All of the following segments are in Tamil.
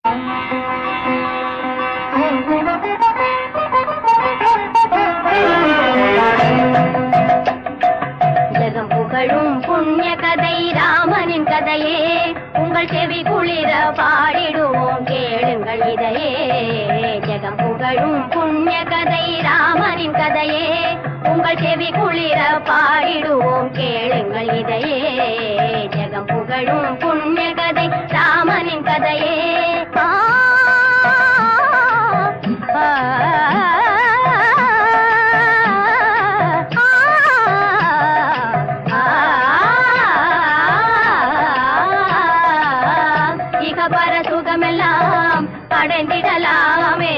ஜெகம் புகழும் புண்ணிய கதை ராமனின் கதையே, உங்கள் செவி குளிர பாடிடுவோம் கேளுங்கள் இதையே. ஜெகம் புகழும் புண்ணிய கதை ராமனின் கதையே, உங்கள் செவி குளிர பாடிடுவோம் கேளுங்கள் இதையே. ஜெகம் புகழும் புண்ணிய கதை ராமனின் கதையே. சுகமெல்லாம் அடைந்திடலாமே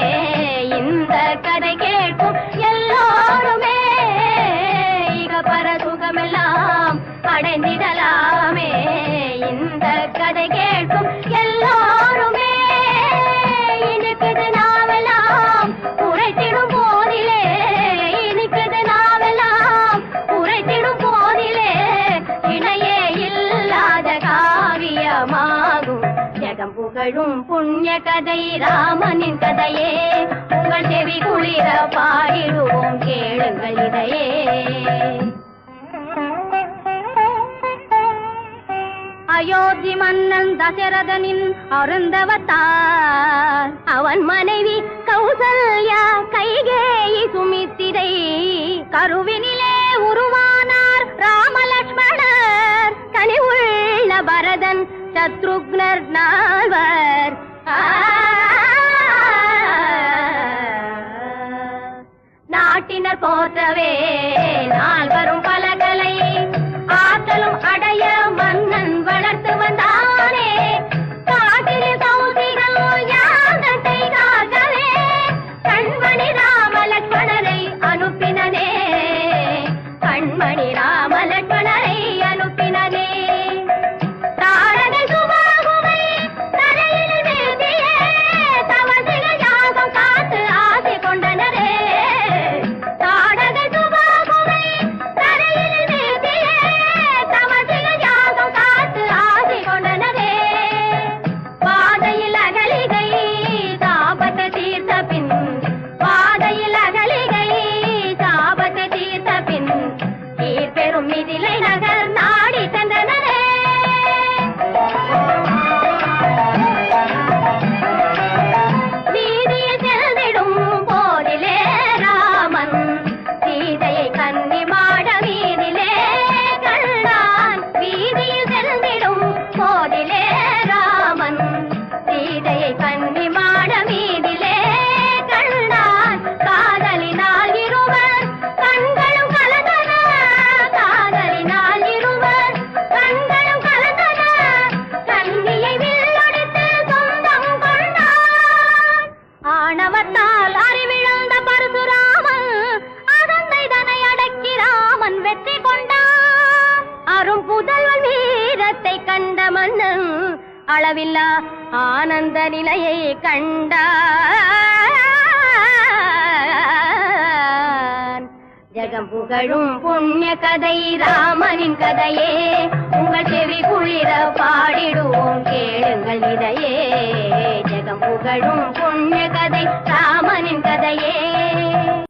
இந்த கதை கேட்கும் எல்லோருமே. இகபர சுகமெல்லாம் அடைந்திடலாமே இந்த கதை கேட்கும் எல்லோருமே. இனிக்குது நாவெல்லாம் உரைத்திடும் போதிலே, இனிக்குது நாவெல்லாம் உரைத்திடும் போதிலே, இணையே இல்லாத காவியமாகும் ஜெகம் புகழும் புண்ணிய கதை ராமனின் கதையே. உங்கள் செவி குளிர பாடிடுவோம் கேளுங்கள் இதையே. அயோத்தி மன்னன் தசரதனின் அருந்தவத்தார், அவன் மனைவி கௌசல்யா கைகேயி சுமித்திரை, கருவினிலே உருவானார் ராமலட்சுமணர், கனிவுள்ள பரதன் சத்ருக்னர் நால்வர். நாட்டினர் போற்றவே நால்வரும் பலகலை ஆற்றலும் அடைய மன்னன் வளர்த்து வந்தானே. காட்டில் கௌசிகள் யாகத்தை காக்கவே கண்மணி ராமலட்சுமணரை அனுப்பினனே, கண்மணி ராமலட்சுமணரை அனுப்பினனே. அளவில்லா ஆனந்த நிலையை கண்டான். ஜெகம் புகழும் புண்ணிய கதை ராமனின் கதையே, உங்கள் செவி குளிர பாடிடுவோம் கேளுங்கள் இதையே. ஜெகம் புகழும் புண்ணிய கதை ராமனின் கதையே.